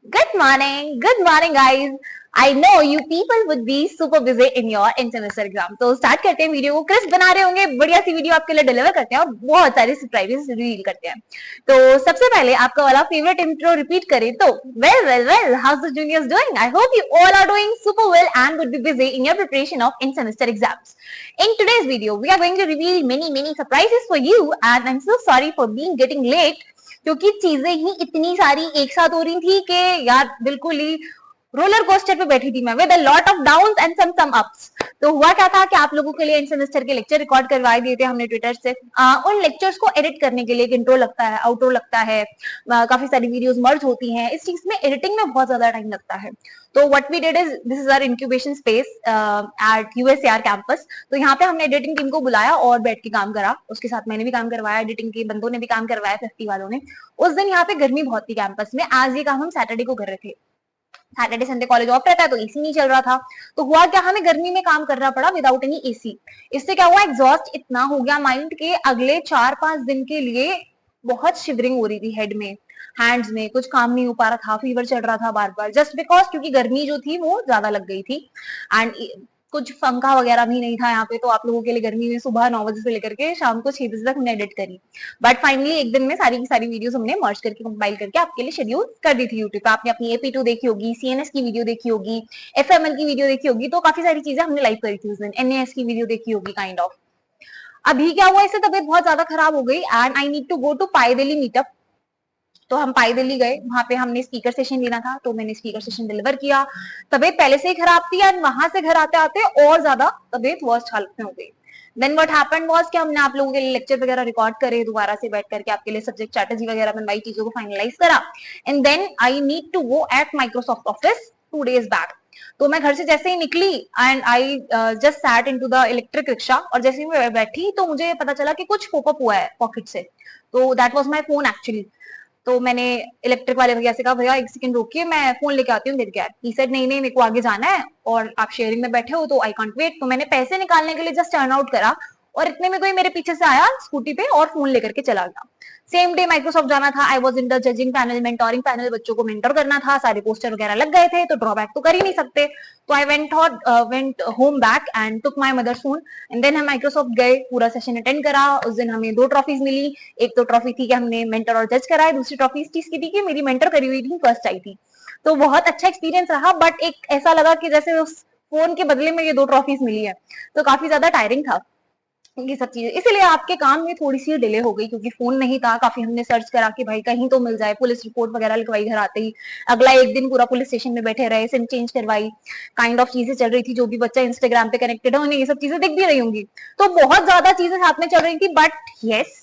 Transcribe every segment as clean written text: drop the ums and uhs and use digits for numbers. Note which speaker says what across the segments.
Speaker 1: Good morning, guys. I know you people would be super busy in your end semester exam. तो start करते हैं video को. Crisp बना रहे होंगे, बढ़िया सी वीडियो आपके लिए डिलीवर करते हैं और बहुत सारी सरप्राइजेस रिवील करते हैं. तो सबसे पहले आपका वाला फेवरेट इंट्रो रिपीट करें तो well, how's the juniors doing? I hope you all are doing super well and would be busy in your preparation of end semester exams. In today's video, we are going to reveal many surprises for you, and I'm so sorry for being getting late. क्योंकि चीजें ही इतनी सारी एक साथ हो रही थी कि यार बिल्कुल ही रोलर कोस्टर पे बैठी थी मैं with a lot of downs and some ups. तो हुआ क्या था कि आप लोगों के लिए एंड सेमेस्टर के लेक्चर रिकॉर्ड करवाए दिए थे हमने ट्विटर से. उन लेक्चर्स को एडिट करने के लिए एक इंट्रो लगता है, आउट्रो लगता है, काफी सारी वीडियोस मर्ज होती हैं. इस चीज में एडिटिंग में बहुत ज्यादा टाइम लगता है. तो what we did is this is our incubation space at USAR campus. तो यहाँ पे हमने एडिटिंग टीम को बुलाया और बैठ के काम करा. उसके साथ मैंने भी काम करवाया, एडिटिंग के बंदों ने भी काम करवाया, 50 वालों ने. उस दिन यहाँ पे गर्मी बहुत थी कैंपस में. आज ये काम हम सैटरडे को कर रहे थे. सैटरडे संडे कॉलेज ऑफ रहता है तो एसी नहीं चल रहा था. तो हुआ क्या, हमें गर्मी में काम करना पड़ा विदाउट एनी एसी. इससे क्या हुआ, एग्जॉस्ट इतना हो गया माइंड के अगले 4-5 दिन के लिए बहुत शिवरिंग हो रही थी हेड में, हैंड्स में, कुछ काम नहीं हो पा रहा था, फीवर चढ़ रहा था बार बार, जस्ट बिकॉज क्योंकि गर्मी जो थी वो ज्यादा लग गई थी. एंड कुछ पंखा वगैरह भी नहीं था यहाँ पे. तो आप लोगों के लिए गर्मी में सुबह 9 बजे से लेकर के शाम को 6 बजे तक हमने एडिट करी. बट फाइनली एक दिन में सारी की सारी वीडियोस हमने मर्ज करके कंपाइल करके आपके लिए शेड्यूल कर दी थी यूट्यूब पे. आपने अपनी AP2 देखी होगी, CNS की वीडियो देखी होगी, FML की वीडियो देखी होगी. तो काफी सारी चीजें हमने लाइव करी थी उस दिन. NAS की वीडियो देखी होगी काइंड ऑफ. अभी क्या हुआ, इससे तबीयत बहुत ज्यादा खराब हो गई and I need to go to Py Delhi meetup. तो हम पाई दिल्ली गए, वहां पे हमने स्पीकर सेशन लेना था. तो मैंने स्पीकर सेशन डिलीवर किया. तबीयत पहले से ही खराब थी एंड वहां से घर आते आते और ज्यादा तबीयत वर्स्ट हालत में हो गई. देन व्हाट हैपेंड वाज कि हमने आप लोगों के लिए लेक्चर वगैरह रिकॉर्ड करे, दोबारा से बैठ करके आपके लिए सब्जेक्ट स्ट्रेटजी वगैरह बनवाई, चीजों को फाइनलाइज करा. And then I need to go at Microsoft office 2 days back. तो मैं घर से जैसे ही निकली and I just sat into the electric rickshaw. और जैसे ही मैं बैठी तो मुझे पता चला कि कुछ पॉपअप हुआ है पॉकेट से. तो that was my phone actually. तो मैंने इलेक्ट्रिक वाले भैया से कहा, भैया एक सेकंड रुकिए, मैं फोन लेके आती हूँ गिर गया. ही सेड नहीं मेरे को आगे जाना है और आप शेयरिंग में बैठे हो तो आई कांट वेट. तो मैंने पैसे निकालने के लिए जस्ट टर्न आउट करा और इतने में कोई मेरे पीछे से आया स्कूटी पे और फोन लेकर के चला गया. सेम डे माइक्रोसॉफ्ट जाना था. I was in the judging panel, mentoring panel, बच्चों को मेंटर करना था. सारे पोस्टर वगैरह लग गए थे तो ड्रॉबैक तो कर ही नहीं सकते. तो I went home back and took my mother's phone and then हम माइक्रोसॉफ्ट गए, पूरा सेशन अटेंड करा. उस दिन हमें 2 ट्रॉफीज मिली. एक तो ट्रॉफी थी कि हमने मेंटर और जज कराए, दूसरी ट्रॉफी इस चीज की थी कि मेरी मेंटर करी हुई थी, फर्स्ट आई थी. तो बहुत अच्छा एक्सपीरियंस रहा. बट एक ऐसा लगा कि जैसे उस फोन के बदले में ये 2 ट्रॉफीज मिली है. तो काफी ज्यादा टायरिंग था ये सब चीजें. इसीलिए आपके काम में थोड़ी सी डिले हो गई क्योंकि फोन नहीं था. काफी हमने सर्च करा कि भाई कहीं तो मिल जाए. पुलिस रिपोर्ट वगैरह लिखवाई घर आते ही. अगला एक दिन पूरा पुलिस स्टेशन में बैठे रहे, सिम चेंज करवाई, काइंड ऑफ चीजें चल रही थी. जो भी बच्चा इंस्टाग्राम पे कनेक्टेड है उन्हें ये सब चीजें दिख भी रही होंगी. तो बहुत ज्यादा चीजें साथ में चल रही थी. बट यस,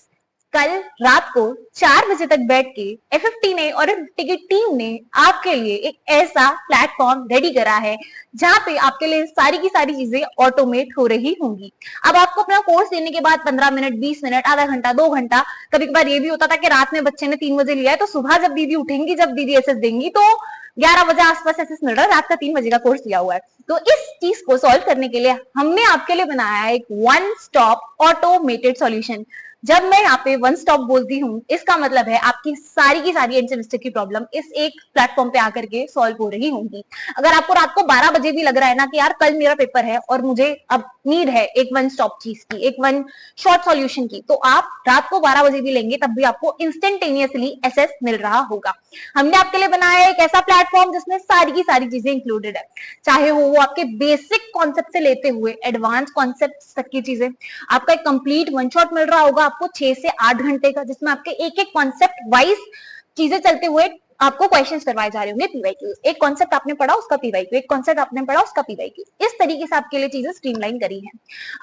Speaker 1: कल रात को 4 बजे तक बैठ के F50 ने और F50 की टीम ने आपके लिए एक ऐसा प्लेटफॉर्म रेडी करा है जहां पे आपके लिए सारी की सारी चीजें ऑटोमेट हो रही होंगी. अब आपको अपना कोर्स लेने के बाद 15 मिनट, 20 मिनट, आधा घंटा, 2 घंटा, कभी कभार ये भी होता था कि रात में बच्चे ने 3 बजे लिया है तो सुबह जब दीदी उठेंगी, जब दीदी एसएस देंगी तो 11 बजे आसपास एसएस मिल रहा है, रात का 3 बजे का कोर्स लिया हुआ है. तो इस चीज को सॉल्व करने के लिए हमने आपके लिए बनाया है एक वन स्टॉप ऑटोमेटेड सॉल्यूशन. जब मैं यहाँ पे वन स्टॉप बोलती हूँ इसका मतलब है आपकी सारी की सारी एंड सेमेस्टर की प्रॉब्लम इस एक प्लेटफॉर्म पे आकर के सॉल्व हो रही होंगी. अगर आपको रात को 12 बजे भी लग रहा है ना कि यार कल मेरा पेपर है और मुझे अब नीड है एक वन स्टॉप चीज की, एक वन शॉर्ट सॉल्यूशन की, तो आप रात को 12 बजे भी लेंगे तब भी आपको इंस्टेंटेनियसली एसएस मिल रहा होगा. हमने आपके लिए बनाया है एक ऐसा प्लेटफॉर्म जिसमें सारी की सारी चीजें इंक्लूडेड है. चाहे हो वो आपके बेसिक कॉन्सेप्ट से लेते हुए एडवांस कॉन्सेप्ट तक की चीजें. आपका एक कंप्लीट वन शॉट मिल रहा होगा आपको 6 से 8 घंटे का, जिसमें आपके एक एक कॉन्सेप्ट वाइज चीजें चलते हुए आपको क्वेश्चंस करवाए जा रहे होंगे. पीवाईक्यू, एक कॉन्सेप्ट आपने पढ़ा उसका पीवाईक्यू, एक कॉन्सेप्ट आपने पढ़ा उसका पीवाईक्यू. इस तरीके से आपके लिए चीजें स्ट्रीमलाइन करी है.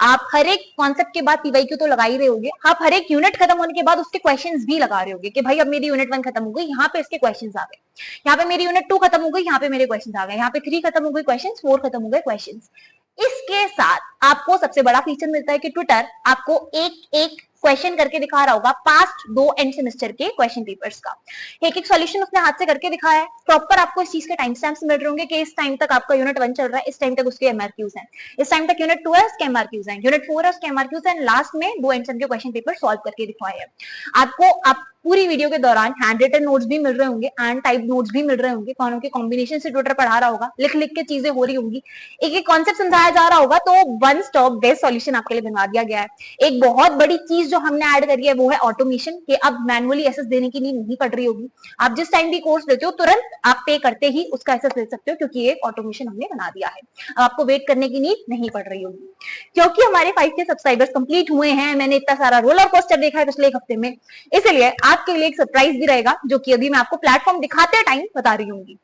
Speaker 1: आप हर एक कॉन्सेप्ट के बाद पीवाईक्यू तो लगा ही रहे होंगे. आप हर एक यूनिट खत्म होने के बाद उसके क्वेश्चंस भी लगा रहे होंगे कि भाई अब मेरी यूनिट 1 खत्म हो गई, यहाँ पे इसके क्वेश्चंस आ गए, यहाँ पे मेरी यूनिट 2 खत्म हो गई, यहाँ पे मेरे क्वेश्चंस आ गए, यहाँ पे 3 खत्म हो गई क्वेश्चंस, 4 खत्म हो गए क्वेश्चंस. इसके साथ आपको सबसे बड़ा फीचर मिलता है कि ट्विटर आपको एक एक क्वेश्चन करके दिखा रहा होगा पास्ट 2 एंड सेमेस्टर के क्वेश्चन पेपर्स का. एक एक सॉल्यूशन उसने हाथ से करके दिखाया है. प्रॉपर आपको इस चीज के टाइम स्टैम्प्स मिल रहे होंगे कि इस टाइम तक आपका यूनिट 1 चल रहा है, इस टाइम तक उसके एमआरक्यूज हैं, इस टाइम तक यूनिट 2 है उसके एमआरक्यूज हैं, यूनिट 4 है उसके एमआरक्यूज हैं, लास्ट में 2 एंड सेम के क्वेश्चन पेपर सॉल्व करके दिखाए हैं. आपको आप पूरी वीडियो के दौरान हैंड रिटन नोट्स भी मिल रहे होंगे एंड टाइप नोट्स भी मिल रहे होंगे, कौनों के कॉम्बिनेशन से ट्यूटर पढ़ा रहा होगा, लिख लिख के चीजें हो रही होंगी, एक एक कॉन्सेप्ट समझाया जा रहा होगा। तो वन स्टॉप बेस्ट सॉल्यूशन आपके लिए बनवा दिया गया है। एक बहुत बड़ी चीज जो हमने ऐड करी है वो है ऑटोमेशन, कि अब मैनुअली एसेस देने की नीड नहीं पड़ रही होगी। आप जिस टाइम भी कोर्स लेते हो तुरंत आप पे करते ही उसका एसेस ले सकते हो, क्योंकि एक ऑटोमेशन हमने बना दिया है। अब आपको वेट करने की नीड नहीं पड़ रही होगी। क्योंकि हमारे 5K सब्सक्राइबर्स कंप्लीट हुए हैं, मैंने इतना सारा रोलर कोस्टर देखा है पिछले एक हफ्ते में, इसलिए आपके लिए एक सरप्राइज भी रहेगा, जो कि अभी मैं आपको प्लेटफॉर्म दिखाते टाइम बता रही हूँ।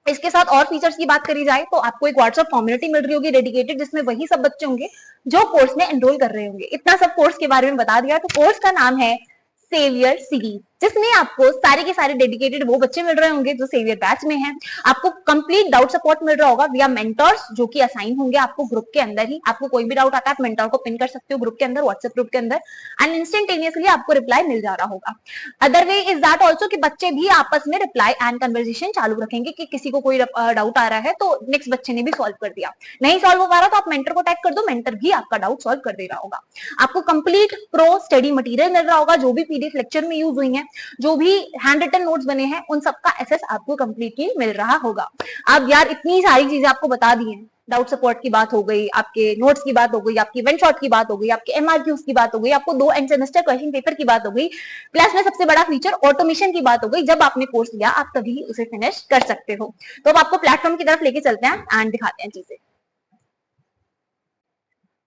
Speaker 1: इसके साथ और फीचर्स की बात करी जाए तो आपको एक व्हाट्सएप कम्युनिटी मिल रही होगी डेडिकेटेड, जिसमें वही सब बच्चे होंगे जो कोर्स में एनरोल कर रहे होंगे। इतना सब कोर्स के बारे में बता दिया। तो कोर्स का नाम है सेवियर सीरीज, जिसमें आपको सारे के सारे डेडिकेटेड वो बच्चे मिल रहे होंगे जो सेवियर बैच में हैं। आपको कंप्लीट डाउट सपोर्ट मिल रहा होगा विया मेंटर्स, जो कि असाइन होंगे आपको ग्रुप के अंदर ही। आपको कोई भी डाउट आता है आप मेंटर को पिन कर सकते हो ग्रुप के अंदर, व्हाट्सएप ग्रुप के अंदर, एंड इंस्टेंटेनियसली आपको रिप्लाई मिल जा रहा होगा। Other way is that also कि बच्चे भी आपस में रिप्लाई एंड कन्वर्सेशन चालू रखेंगे, कि किसी को कोई डाउट आ रहा है तो नेक्स्ट बच्चे ने भी सॉल्व कर दिया, नहीं सॉल्व हो पा रहा तो आप मेंटर को टैग कर दो, मेंटर भी आपका डाउट सॉल्व कर दे रहा होगा। आपको कंप्लीट प्रो स्टडी मटेरियल मिल रहा होगा, जो भी पीडीएफ लेक्चर में यूज हुई है, जो भी हैंड रिटन नोट्स बने हैं, उन सबका एक्सेस आपको कंप्लीटली मिल रहा होगा। अब यार इतनी सारी चीजें आपको बता दी हैं, डाउट सपोर्ट की बात हो गई, आपके नोट्स की बात हो गई, आपकी वन शॉट की बात हो गई, आपके एमआरक्यूज की बात हो गई, आपको 2 एंड सेमेस्टर क्वेश्चन पेपर की बात हो गई, प्लस में सबसे बड़ा फीचर ऑटोमेशन की बात हो गई। जब आपने कोर्स लिया आप तभी उसे फिनिश कर सकते हो। तो अब आपको प्लेटफॉर्म की तरफ लेके चलते हैं एंड दिखाते हैं चीजें।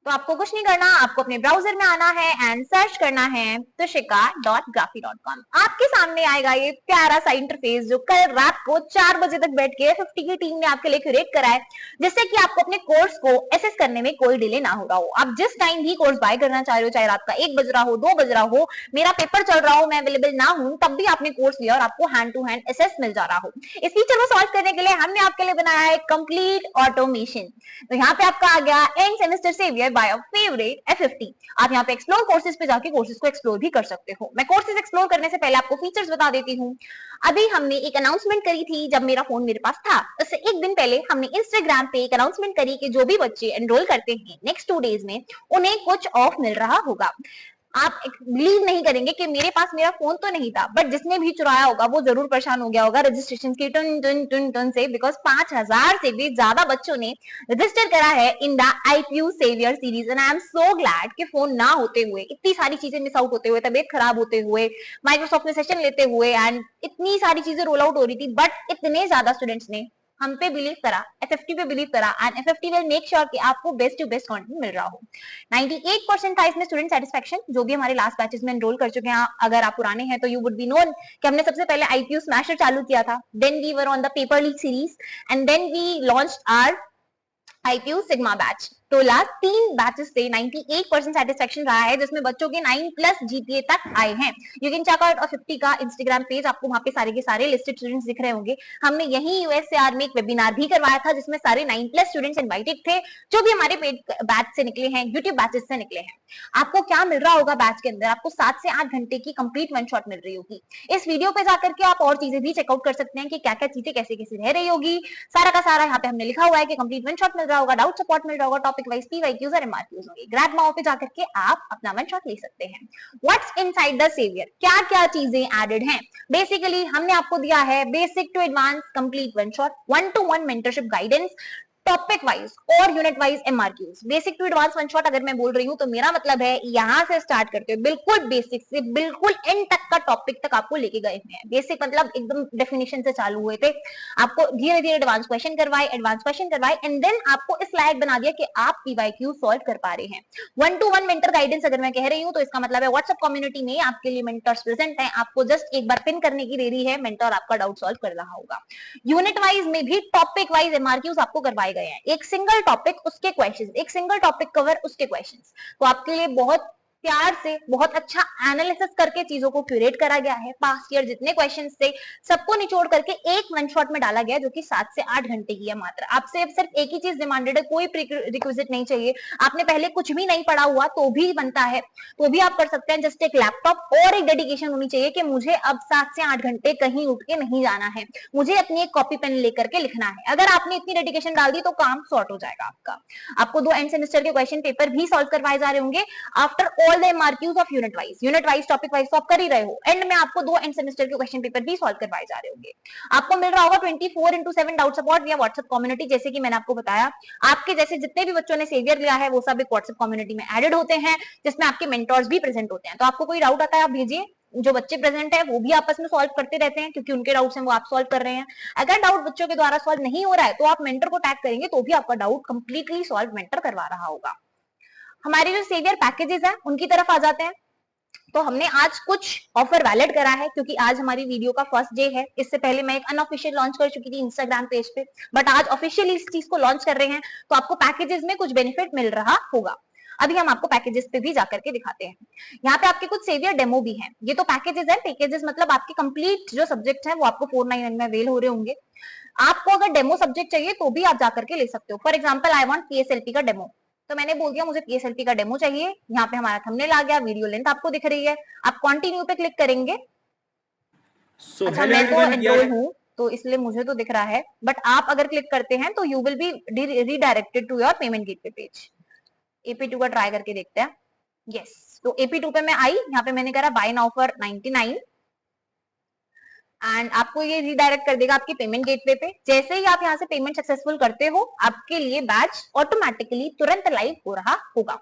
Speaker 1: तो आपको कुछ नहीं करना, आपको अपने ब्राउजर में आना है एंड सर्च करना है tushika.graphy.com। आपके सामने आएगा ये प्यारा सा इंटरफेस, जो कल रात को 4 बजे तक बैठ के 50 की टीम ने आपके लिए क्रिएट करा है, जिससे कि आपको अपने कोर्स को एसेस करने में कोई डिले ना हो रहा हो। आप जिस टाइम भी कोर्स बाय करना चाह रहे हो, चाहे रात का 1 बज रहा हो, 2 बज रहा हो, मेरा पेपर चल रहा हो, मैं अवेलेबल ना हूं, तब भी आपने कोर्स लिया और आपको हैंड टू हैंड एसेस मिल जा रहा हो। इस फीचर को सॉल्व करने के लिए हमने आपके लिए बनाया है कंप्लीट ऑटोमेशन। तो यहाँ पे आपका आ गया end semester saviour by a favourite F50। आप यहाँ पे एक्सप्लोर कोर्सेज पे जाके कोर्सेज को एक्सप्लोर भी कर सकते हो। मैं कोर्सेज एक्सप्लोर करने से पहले आपको फीचर्स बता देती हूँ। अभी हमने एक अनाउंसमेंट करी थी जब मेरा फोन मेरे पास था, उससे एक दिन पहले हमने इंस्टाग्राम पे एक अनाउंसमेंट करी कि जो भी बच्चे एनरोल करते हैं नेक्स्ट 2 डेज में उन्हें कुछ ऑफ मिल रहा होगा। आप बिलीव नहीं करेंगे कि मेरे पास मेरा फोन तो नहीं था, बट जिसने भी चुराया होगा वो जरूर परेशान हो गया होगा रजिस्ट्रेशन के टन टन टन टन से, बिकॉज 5000 से भी ज्यादा बच्चों ने रजिस्टर करा है in the IPU saviour series. And I am so glad कि फोन ना होते हुए, इतनी सारी चीजें मिस आउट होते हुए, तबीयत खराब होते हुए, माइक्रोसॉफ्ट में सेशन लेते हुए एंड इतनी सारी चीजें रोल आउट हो रही थी, बट इतने ज्यादा स्टूडेंट्स ने हम पे बिलीव करा, F50 पे बिलीव करा, and F50 will make sure कि आपको बेस्ट टू बेस्ट कंटेंट मिल रहा हो। 98% था इसमें स्टूडेंट सेटिस्फेक्शन। जो भी हमारे लास्ट बैचेस में एनरोल कर चुके हैं, अगर आप पुराने हैं तो यू वुड बी नोन कि हमने सबसे पहले IPU स्मैशर चालू किया था, then we were on the paper league series, and then we launched our IPU sigma batch. तो लास्ट 3 बैचेस से 98% सेटिस्फेक्शन रहा है, जिसमें बच्चों के 9+ GPA तक आए हैं। यू कैन चेक आउट 50 का इंस्टाग्राम पेज, आपको वहां पे सारे के सारे लिस्टेड स्टूडेंट्स दिख रहे होंगे। हमने यही USAR में एक वेबिनार भी करवाया था, जिसमें सारे 9+ स्टूडेंट्स इनवाइटेड थे, जो भी हमारे पेड बैच से निकले हैं, यूट्यूब बैचेस से निकले हैं। आपको क्या मिल रहा होगा बैच के अंदर? आपको 7 से 8 घंटे की कंप्लीट वन शॉट मिल रही होगी। इस वीडियो पे जाकर के आप और चीजें भी चेकआउट कर सकते हैं कि क्या क्या चीजें कैसे कैसे रह रही होगी। सारा का सारा यहाँ पे हमने लिखा हुआ है कि कंप्लीट वन शॉट मिल रहा होगा, डाउट सपोर्ट मिल रहा होगा, टॉपिक वाइज PYQs और MRQs होंगे। ग्रैब नाउ पे जाकर के आप अपना वन शॉट ले सकते हैं। व्हाट्स इनसाइड द सेवियर, क्या क्या चीजें एडेड हैं? बेसिकली हमने आपको दिया है basic to advance complete one shot, 1-to-1 mentorship guidance, topic wise और unit wise MRQs। Basic to advance one shot अगर मैं बोल रही हूँ तो मेरा मतलब है यहाँ से स्टार्ट करते हो बिल्कुल बेसिक से बिल्कुल एंड तक का टॉपिक तक आपको लेके गए हुए हैं। बेसिक मतलब एकदम डेफिनेशन से चालू हुए थे, आपको धीरे धीरे एडवांस क्वेश्चन करवाए एंड देन आपको इस लायक बना दिया कि आप PYQ सॉल्व कर पा रहे हैं। 1-to-1 मेंटर गाइडेंस अगर मैं कह रही हूँ तो इसका मतलब है व्हाट्सएप कम्युनिटी में आपके लिए मेंटर्स प्रेजेंट है, आपको जस्ट एक बार पिन करने की देरी है, मेंटर आपका डाउट सॉल्व कर रहा होगा। यूनिट वाइज में भी टॉपिक वाइज MRQs आपको करवाए गए हैं, एक सिंगल टॉपिक उसके क्वेश्चंस, एक सिंगल टॉपिक कवर उसके क्वेश्चंस। तो आपके लिए बहुत प्यार से बहुत अच्छा एनालिसिस करके चीजों को क्यूरेट करा गया है। पास्ट ईयर जितने क्वेश्चंस थे सबको निचोड़ करके एक वन शॉट में डाला गया, जो कि 7 से 8 घंटे की है मात्र। आपसे सिर्फ एक ही चीज डिमांडेड है, कोई रिक्विजिट नहीं चाहिए। आपने पहले कुछ भी नहीं पढ़ा हुआ तो भी बनता है, तो भी आप कर सकते हैं। जस्ट एक लैपटॉप और एक डेडिकेशन होनी चाहिए कि मुझे अब 7 से 8 घंटे कहीं उठ के नहीं जाना है, मुझे अपनी एक कॉपी पेन लेकर के लिखना है। अगर आपने इतनी डेडिकेशन डाल दी तो काम सॉर्ट हो जाएगा आपका। आपको 2 एंड सेमेस्टर के क्वेश्चन पेपर भी सॉल्व करवाए जा रहे होंगे after all solve the MRQs of unit wise topic wise तो आप कर ही रहे हो। एंड में आपको 2 एंड सेमेस्टर के क्वेश्चन पेपर भी सॉल्व करवाए जा रहे होंगे। आपको मिल रहा होगा 24/7 डाउट सपोर्ट या व्हाट्सएप कम्युनिटी, जैसे कि मैंने आपको बताया। आपके जैसे जितने भी बच्चों ने सेवियर लिया है वो सब एक व्हाट्सएप कम्युनिटी में एडेड होते हैं, जिसमें आपके मेंटर्स भी प्रेजेंट होते हैं। तो आपको कोई डाउट आता है आप भेजिए, जो बच्चे प्रेजेंट है वो भी आपस में सॉल्व करते रहते हैं, क्योंकि उनके डाउट्स हैं वो आप सॉल्व कर रहे हैं। अगर डाउट बच्चों के द्वारा सॉल्व नहीं हो रहा है तो आप मेंटर को टैग करेंगे तो भी आपका डाउट कंप्लीटली सॉल्व मेंटर करवा रहा होगा। हमारे जो सेवियर पैकेजेस हैं उनकी तरफ आ जाते हैं। तो हमने आज कुछ ऑफर वैलिड करा है, क्योंकि आज हमारी वीडियो का फर्स्ट डे है। इससे पहले मैं एक अनऑफिशियल लॉन्च कर चुकी थी इंस्टाग्राम पेज पे, बट आज ऑफिशियली इस चीज को लॉन्च कर रहे हैं, तो आपको पैकेजेस में कुछ बेनिफिट मिल रहा होगा। अभी हम आपको पैकेजेस पे भी जाकर के दिखाते हैं। यहाँ पे आपके कुछ सेवियर डेमो भी हैं। ये तो पैकेजेस है, पैकेजेस मतलब आपके कंप्लीट जो सब्जेक्ट है वो आपको 499 में अवेल हो रहे होंगे। आपको अगर डेमो सब्जेक्ट चाहिए तो भी आप जाकर के ले सकते हो। फॉर एग्जाम्पल आई वांट पीएसएलपी का डेमो, तो मैंने बोल दिया मुझे पीएसएलपी का डेमो चाहिए। यहाँ पे हमारा थंबनेल आ गया, वीडियो लेंथ आपको दिख रही है, आप कंटिन्यू पे क्लिक करेंगे। अच्छा मैं तो एनरोल हूँ तो इसलिए मुझे तो दिख रहा है, बट आप अगर क्लिक करते हैं तो you will be redirected to your payment gateway page. AP2 का ट्राई करके देखते हैं। यस, तो AP2 पे मैं आई, यहाँ पे मैंने करा बाय नाउ फॉर 99 एंड आपको ये रीडायरेक्ट कर देगा आपकी पेमेंट गेटवे पे। जैसे ही आप यहाँ से पेमेंट सक्सेसफुल करते हो आपके लिए बैच ऑटोमेटिकली तुरंत लाइव हो रहा होगा।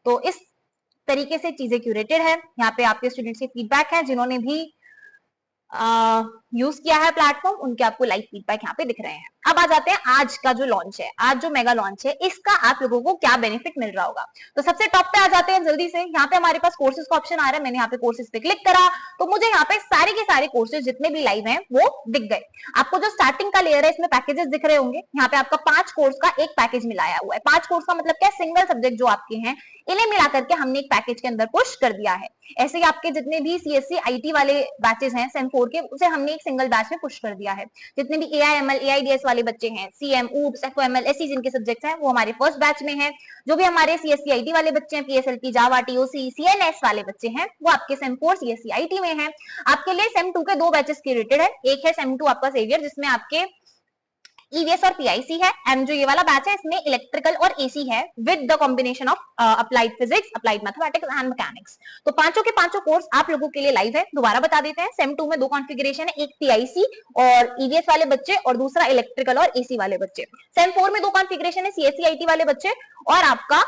Speaker 1: तो इस तरीके से चीजें क्यूरेटेड है। यहाँ पे आपके स्टूडेंट्स के फीडबैक है, जिन्होंने भी यूज किया है प्लेटफॉर्म, उनके आपको लाइव फीडबैक यहाँ पे दिख रहे हैं। अब आ जाते हैं आज का जो लॉन्च है, आज जो मेगा लॉन्च है, इसका आप लोगों को क्या बेनिफिट मिल रहा होगा। तो सबसे टॉप पे आ जाते हैं जल्दी से। यहाँ पे हमारे पास कोर्सेज का ऑप्शन आ रहा है। मैंने यहाँ पे कोर्सेज पे क्लिक करा तो मुझे यहाँ पे सारे के सारे कोर्सेज जितने भी लाइव हैं वो दिख गए। आपको जो स्टार्टिंग का लेयर है इसमें पैकेजेस दिख रहे होंगे। यहाँ पे आपका 5 कोर्स का एक पैकेज मिलाया हुआ है। 5 कोर्स का मतलब क्या, सिंगल सब्जेक्ट जो आपके हैं इन्हें मिलाकर के हमने एक पैकेज के अंदर पुश कर दिया है। ऐसे ही आपके जितने भी CSC IT वाले बैचेस हैं सेम 4 के, उसे हमने एक सिंगल बैच में पुश कर दिया है। जितने भी AIML AIDS वाले बच्चे हैं, CM ऊप्स FOML ऐसी जिनके सब्जेक्ट्स हैं वो हमारे फर्स्ट बैच में है। जो भी हमारे CSC IT वाले बच्चे हैं, PSLP जावा TOC CNS वाले बच्चे हैं वो आपके सेम 4 CSC IT में है। आपके लिए सेम 2 के 2 बैचेस क्रिएटेड है। एक है सेम 2 आपका सेवियर, जिसमें आपके EVS और PIC है, एंड जो ये वाला बैच है इसमें इलेक्ट्रिकल और AC है with the combination of applied physics, applied mathematics and mechanics. तो पांचों के पांचों कोर्स आप लोगों के लिए लाइव है। दोबारा बता देते हैं, सेम 2 में 2 कॉन्फ़िगरेशन है, एक PIC और EVS वाले बच्चे और दूसरा इलेक्ट्रिकल और AC वाले बच्चे। सेम 4 में 2 कॉन्फ़िगरेशन है, CSC IT वाले बच्चे और आपका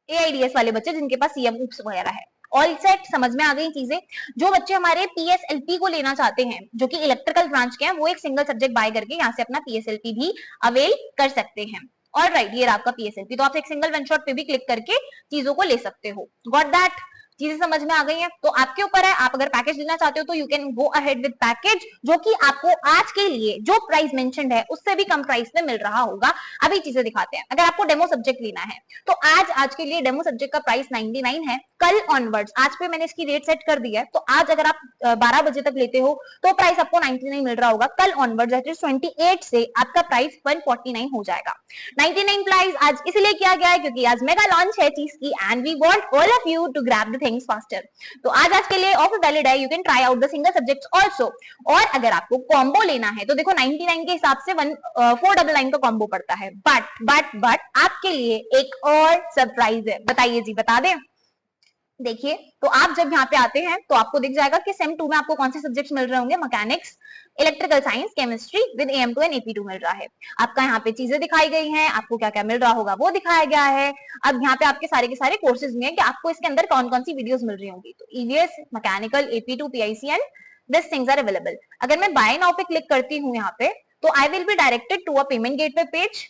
Speaker 1: AIDS वाले बच्चे जिनके पास CM ऊप्स वगैरह है। ऑल सेट, समझ में आ गई चीजें। जो बच्चे हमारे PSLP को लेना चाहते हैं जो कि इलेक्ट्रिकल ब्रांच के हैं, वो एक सिंगल सब्जेक्ट बाय करके यहाँ से अपना PSLP भी अवेल कर सकते हैं। और राइट, ये आपका PSLP, तो आप एक सिंगल वन शॉट पे भी क्लिक करके चीजों को ले सकते हो। गॉट दैट, चीजें समझ में आ गई हैं। तो आपके ऊपर है, आप अगर पैकेज लेना चाहते हो तो you can go ahead with package, जो कि आपको आज के लिए जो प्राइस मेंशन्ड है उससे भी कम प्राइस में मिल रहा होगा। अभी चीजें दिखाते हैं। अगर आपको डेमो सब्जेक्ट लेना है तो आज के लिए डेमो सब्जेक्ट का प्राइस 99 है। कल ऑनवर्ड्स, आज पे मैंने इसकी रेट सेट कर दी है, तो आज अगर आप 12 बजे तक लेते हो तो प्राइस आपको 99 मिल रहा होगा। कल ऑनवर्ड्स दैट इज 28 से आपका प्राइस 149 हो जाएगा। 99 प्राइस आज इसलिए किया गया है क्योंकि आज मेगा लॉन्च है चीज की, and we want all of you to grab the things faster. तो आज के लिए ऑफर वैलिड है, you can try out the single subjects also. और अगर आपको कॉम्बो लेना है तो देखो 99 के हिसाब से 499 का कॉम्बो पड़ता है। बट आपके लिए एक और सरप्राइज है। बताइए जी, बता दें। देखिए, तो आप जब यहाँ पे आते हैं तो आपको दिख जाएगा कि सेम 2 में आपको कौन से सब्जेक्ट्स मिल रहे होंगे। Mechanics, electrical science, chemistry with AM2 and AP2 मिल रहा है। आपका यहाँ पे चीजें दिखाई गई हैं, आपको क्या क्या मिल रहा होगा वो दिखाया गया है। अब यहाँ पे आपके सारे के सारे कोर्सेज में है कि आपको इसके अंदर कौन कौन सी वीडियोस मिल रही होंगी। तो EVS, mechanical, AP2, PIC and this things are available. अगर मैं बाय नाउ पे क्लिक करती हूँ यहाँ पे, तो I will be directed to a payment gateway page.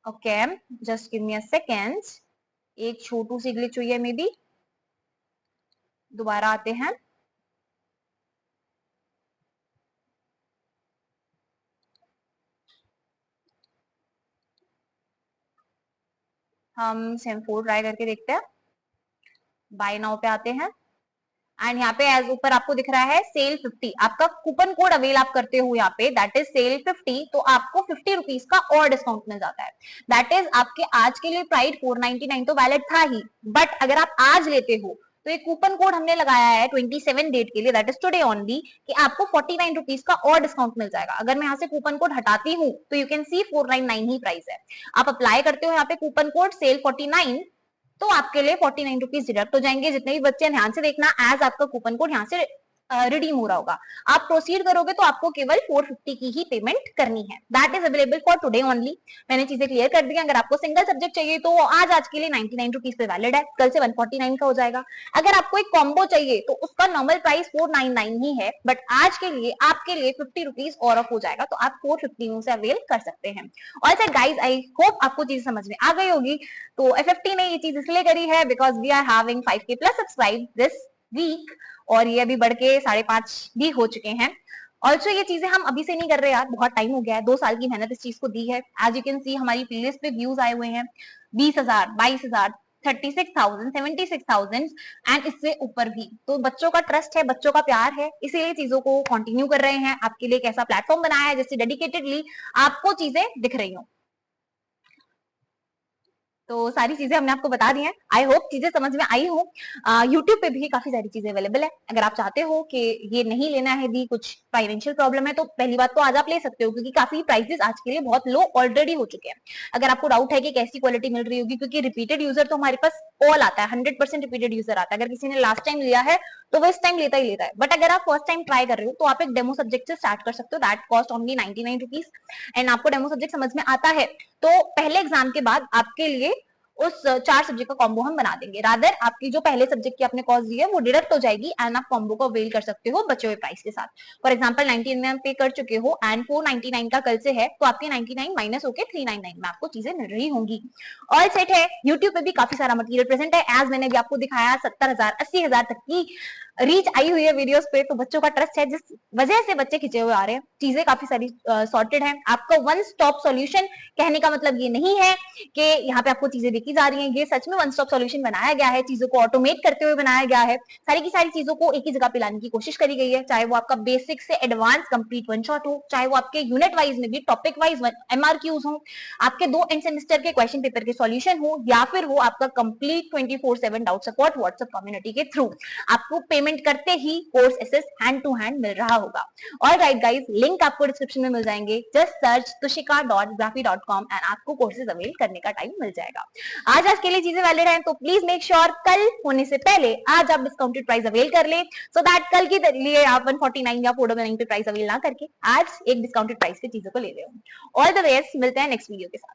Speaker 1: Okay, just give me a second, एक छोटू सी ग्लिच हुई है मे बी। दोबारा आते हैं। हम सेम 4 ट्राई करके देखते हैं। बाय नाउ पे आते हैं एंड यहाँ पे एज ऊपर आपको दिख रहा है सेल 50। आपका कूपन कोड अवेल आप करते हो यहाँ पे, दैट इज सेल 50, तो आपको 50 रुपीज का और डिस्काउंट मिल जाता है। दैट इज आपके आज के लिए प्राइस 499 तो वैलिड था ही, बट अगर आप आज लेते हो तो एक कूपन कोड हमने लगाया है 27 डेट के लिए, दैट इज टुडे ओनली, कि आपको 49 रुपीज का और डिस्काउंट मिल जाएगा। अगर मैं यहाँ से कूपन कोड हटाती हूँ तो you can see 499 he price है। आप अप्लाई करते हो यहाँ पे कूपन कोड सेल 49, तो आपके लिए 49 रुपीज डिडक्ट हो जाएंगे। जितने भी बच्चे ध्यान से देखना, एज आपका कूपन कोड यहाँ से रिडीम हो रहा होगा। आप प्रोसीड करोगे तो आपको केवल 450 की ही पेमेंट करनी है। That is available for today only. मैंने चीजें क्लियर कर दी। अगर आपको सिंगल सब्जेक्ट चाहिए तो आज के लिए 99 रुपीज पे वैलिड है, कल से 149 का हो जाएगा। अगर आपको एक कॉम्बो चाहिए तो उसका नॉर्मल प्राइस 499 ही है, बट आज के लिए आपके लिए 50 रुपीज और ऑफ हो जाएगा, तो आप 450 में से अवेल कर सकते हैं। ऑलसो गाइज, आई होप आपको चीज समझ में आ गई होगी। तो FFT ने ये चीज इसलिए करी है because we are having 5K plus subscribe this week, और ये अभी बढ़ के 5.5 भी हो चुके हैं। ऑल्सो ये चीजें हम अभी से नहीं कर रहे यार, बहुत टाइम हो गया है, 2 साल की मेहनत इस चीज को दी है। एज यू कैन सी हमारी प्लेलिस्ट पे व्यूज आए हुए हैं 20,000, 22,000, 36,000, 76,000 एंड इससे ऊपर भी। तो बच्चों का ट्रस्ट है, बच्चों का प्यार है, इसीलिए चीजों को कंटिन्यू कर रहे हैं। आपके लिए एक ऐसा प्लेटफॉर्म बनाया है जिससे डेडिकेटेडली आपको चीजें दिख रही हो। तो सारी चीजें हमने आपको बता दी हैं। आई होप चीजें समझ में आई हो। यूट्यूब पे भी काफी सारी चीजें अवेलेबल है। अगर आप चाहते हो कि ये नहीं लेना है दी, कुछ फाइनेंशियल प्रॉब्लम है, तो पहली बात तो आज आप ले सकते हो, क्योंकि काफी प्राइसेस आज के लिए बहुत लो ऑलरेडी हो चुके हैं। अगर आपको डाउट है कि कैसी क्वालिटी मिल रही होगी, क्योंकि रिपीटेड यूजर तो हमारे पास ऑल आता है, 100% रिपीटेड यूजर आता है। अगर किसी ने लास्ट टाइम लिया है तो वो इस टाइम लेता ही लेता है। बट अगर आप फर्स्ट टाइम ट्राई कर रहे हो तो आप एक डेमो सब्जेक्ट से स्टार्ट कर सकते हो, that cost only 99 rupees. And आपको डेमो सब्जेक्ट समझ में आता है तो पहले एग्जाम के बाद आपके लिए उस 4 सब्जेक्ट का कॉम्बो हम बना देंगे। रादर आपकी जो पहले सब्जेक्ट की आपने कॉस्ट दी है वो डिडक्ट हो जाएगी एंड आप कॉम्बो को अवेल कर सकते हो बचे हुए प्राइस के साथ। फॉर एग्जांपल 99 पे कर चुके हो एंड 499 का कल से है, तो आपके 99 माइनस होके 399 में आपको चीजें मिल रही होंगी। ऑल सेट है। यूट्यूब पे भी काफी सारा मटेरियल प्रेजेंट है, एज मैंने भी आपको दिखाया 70,000, 80,000 तक की रीच आई हुई है वीडियोस पे। तो बच्चों का ट्रस्ट है, जिस वजह से बच्चे खिंचे हुए आ रहे हैं। चीजें काफी सारी सॉर्टेड है। आपका वन स्टॉप सॉल्यूशन कहने का मतलब ये नहीं है कि यहाँ पे आपको चीजें देखी जा रही हैं। ये सच में वन स्टॉप सॉल्यूशन बनाया गया है, चीजों को ऑटोमेट करते हुए बनाया गया है। सारी की सारी चीजों को एक ही जगह पे लाने की कोशिश करी गई है, चाहे वो आपका बेसिक से एडवांस कंप्लीट वन शॉट हो, चाहे वो आपके यूनिट वाइज में भी टॉपिक वाइज MRQs हो, आपके 2 एंड सेमेस्टर के क्वेश्चन पेपर के सॉल्यूशन हो, या फिर हो आपका complete 24/7 doubt support WhatsApp community के थ्रू। आपको पेमेंट करते ही course access hand to hand मिल रहा होगा। ऑल राइट गाइज, लिंक आपको डिस्क्रिप्शन में मिल जाएंगे। जस्ट सर्च tushika.graphy.com एंड आपको कोर्सेज अवेल करने का टाइम मिल जाएगा। आज के लिए चीजें वैलिड हैं, तो प्लीज मेक श्योर कल होने से पहले आज आप डिस्काउंटेड प्राइस अवेल कर ले, सो दैट कल के लिए आप 149 या 499 पे प्राइस अवेल ना करके आज एक डिस्काउंटेड प्राइस पे चीजों को ले रहे हो। ऑल द बेस्ट, मिलते हैं नेक्स्ट वीडियो के साथ।